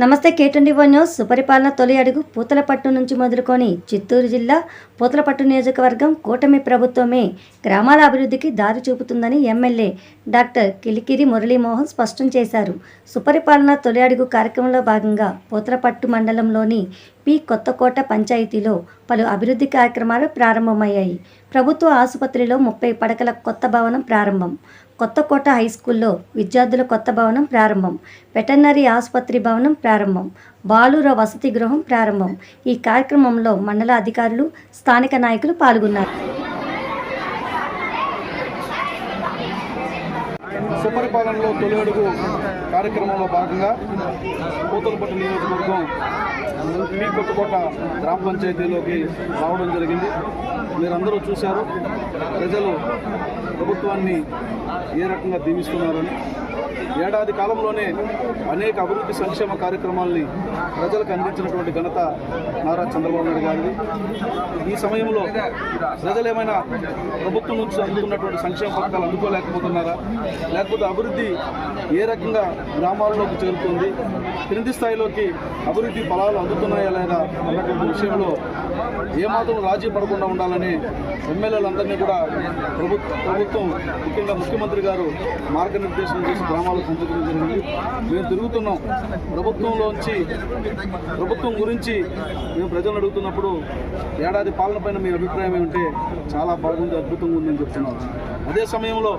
నమస్తే K24 news. సుపరిపాలన తొలి అడుగు పూతలపట్టు నుంచి మొదలుకొని చిత్తూరు జిల్లా పూతలపట్టు నియోజకవర్గం కూటమి ప్రభుత్వమే గ్రామాల అభివృద్ధికి దారి చూపుతుందని ఎమ్మెల్యే డాక్టర్ కిలికిరి మురళీమోహన్ స్పష్టం చేశారు. సుపరిపాలన తొలి అడుగు కార్యక్రమంలో భాగంగా పూతలపట్టు మండలంలోని పి కొత్తకోట పంచాయతీలో పలు అభివృద్ధి కార్యక్రమాలు ప్రారంభమయ్యాయి. ప్రభుత్వ ఆసుపత్రిలో 30 పడకల కొత్త భవనం ప్రారంభం, కొత్తకోట హై స్కూల్లో విద్యార్థుల కొత్త భవనం ప్రారంభం, వెటర్నరీ ఆసుపత్రి భవనం ప్రారంభం, బాలుర వసతి గృహం ప్రారంభం. ఈ కార్యక్రమంలో మండల అధికారులు, స్థానిక నాయకులు పాల్గొన్నారు. సుపరిపాలనలో తొలి అడుగు కార్యక్రమంలో భాగంగా పూతలపట్టు నియోజకవర్గం పి కొత్తకోట గ్రామ పంచాయతీలోకి రావడం జరిగింది. మీరందరూ చూశారు, ప్రజలు ప్రభుత్వాన్ని ఏ రకంగా దీవిస్తున్నారని. ఏడాది కాలంలోనే అనేక అభివృద్ధి సంక్షేమ కార్యక్రమాలని ప్రజలకు అందించినటువంటి ఘనత నారా చంద్రబాబు నాయుడు గారిది. ఈ సమయంలో ప్రజలు ఏమైనా ప్రభుత్వం నుంచి అందుతున్నటువంటి సంక్షేమ పథకాలు అందుకోలేకపోతున్నారా, లేకపోతే అభివృద్ధి ఏ రకంగా గ్రామాల్లోకి చేరుతుంది, క్రింది స్థాయిలోకి అభివృద్ధి ఫలాలు అందుతున్నాయా లేదా అన్నటువంటి విషయంలో ఏమాత్రం రాజీ పడకుండా ఉండాలని ఎమ్మెల్యేలందరినీ కూడా ప్రభుత్వం ముఖ్యంగా ముఖ్యమంత్రి గారు మార్గనిర్దేశం చేసి గ్రామాలకు పంపించడం జరిగింది. మేము తిరుగుతున్నాం. ప్రభుత్వం గురించి మేము ప్రజలను అడుగుతున్నప్పుడు ఏడాది పాలన పైన మీ అభిప్రాయం ఏమంటే చాలా బాగుంది, అద్భుతంగా ఉందని చెప్తున్నాం. అదే సమయంలో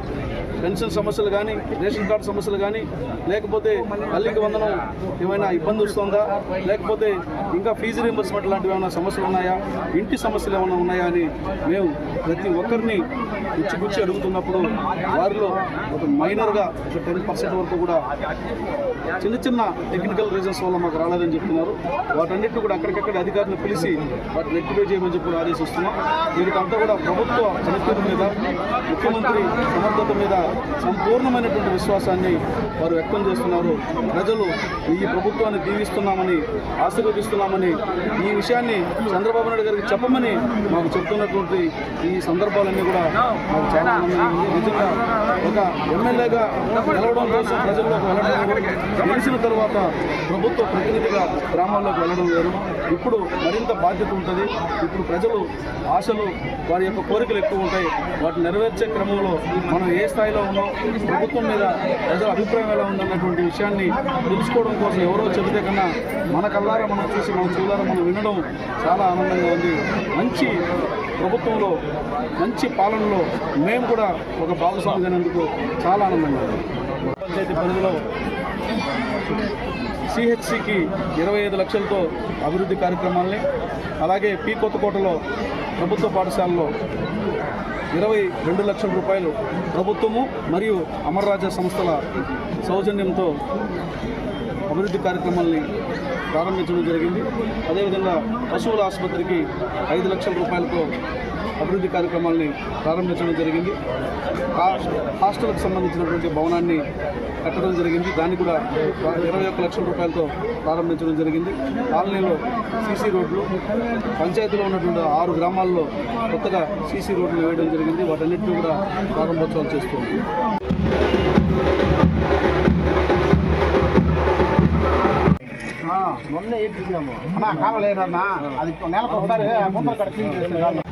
పెన్షన్ సమస్యలు కానీ, రేషన్ కార్డు సమస్యలు కానీ, లేకపోతే తల్లికి వందనం ఏమైనా ఇబ్బంది వస్తుందా, లేకపోతే ఇంకా ఫీజు రీయింబర్స్మెంట్ లాంటివి ఏమైనా సమస్యలు ఉన్నాయా, ఇంటి సమస్యలు ఏమైనా ఉన్నాయా అని మేము ప్రతి ఒక్కరిని గుచ్చి అడుగుతున్నప్పుడు వారిలో ఒక మైనర్గా 10% వరకు కూడా చిన్న టెక్నికల్ రీజన్స్ వల్ల మాకు రాలేదని చెప్తున్నారు. వాటన్నిటిని కూడా అక్కడికక్కడ అధికారులను పిలిచి వాటిని రెక్టిఫై చేయమని చెప్పి ఆదేశిస్తున్నాం. వీరికంతా కూడా ప్రభుత్వ పనితీరు మీద, ముఖ్యమంత్రి సమర్థత మీద సంపూర్ణమైనటువంటి విశ్వాసాన్ని వారు వ్యక్తం చేస్తున్నారు. ప్రజలు ఈ ప్రభుత్వాన్ని దీవిస్తున్నామని, ఆశీర్వదిస్తున్నామని, ఈ విషయాన్ని చంద్రబాబు నాయుడు గారికి చెప్పమని మాకు చెప్తున్నటువంటి ఈ సందర్భాలన్నీ కూడా మాకు చాలా ఆనందంగా ఉంది. నిజంగా ఒక ఎమ్మెల్యేగా గెలవడం కోసం ప్రజల్లోకి వెళ్ళడం వేరు, గెలిచిన తర్వాత ప్రభుత్వ ప్రతినిధిగా గ్రామాల్లోకి వెళ్ళడం వేరు. ఇప్పుడు మరింత బాధ్యత ఉంటుంది. ఇప్పుడు ప్రజలు ఆశలు, వారి యొక్క కోరికలు ఎక్కువ ఉంటాయి. వాటిని నెరవేర్చే క్రమంలో మనం ఏ స్థాయిలో ఉన్నాం, ప్రభుత్వం మీద ప్రజల అభిప్రాయం ఎలా ఉందన్నటువంటి విషయాన్ని తెలుసుకోవడం కోసం ఎవరో చెబితే కన్నా మన కళ్ళారా మనం చూసి, మన చెవులారా మనం వినడం చాలా ఆనందంగా ఉంది. మంచి ప్రభుత్వంలో, మంచి పాలనలో మేము కూడా ఒక భాగస్వామిగానేందుకు చాలా ఆనందంగా ఉంది. పంచాయతీ పరిధిలో CHCకి 25 లక్షలతో అభివృద్ధి కార్యక్రమాలని, అలాగే పి కొత్తకోటలో ప్రభుత్వ పాఠశాలలో 22 లక్షల రూపాయలు ప్రభుత్వము మరియు అమర్ రాజా సంస్థల సౌజన్యంతో అభివృద్ధి కార్యక్రమాలని ప్రారంభించడం జరిగింది. అదేవిధంగా పశువుల ఆసుపత్రికి 5 లక్షల రూపాయలతో అభివృద్ధి కార్యక్రమాలని ప్రారంభించడం జరిగింది. హాస్టల్కి సంబంధించినటువంటి భవనాన్ని కట్టడం జరిగింది. దాన్ని కూడా 21 లక్షల రూపాయలతో ప్రారంభించడం జరిగింది. కాలనీలో సీసీ రోడ్లు, పంచాయతీలో ఉన్నటువంటి 6 గ్రామాల్లో కొత్తగా సీసీ రోడ్లు వేయడం జరిగింది. వాటన్నిటిని కూడా ప్రారంభోత్సవాలు చేస్తుంది. మొన్నే ఏడ్చినాము అన్నా, కావలేదన్నా, అది నెలకు ఒకసారి ముందర కడ క్లీన్ చేస్తే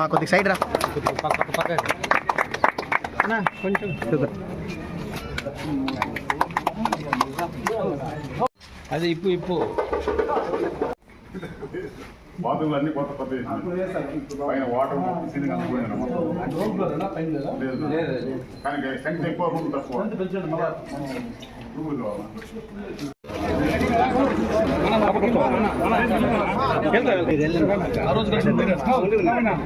కొద్దిగా సైడ్ రా. కొంచెం అది ఇప్పు బాత్రూమ్లు అన్ని కొత్త కొత్త పైన వాటర్ కానీ సంఖ్య ఎక్కువ రూమ్ తక్కువ రూముల్లో ఆ రోజు మేడం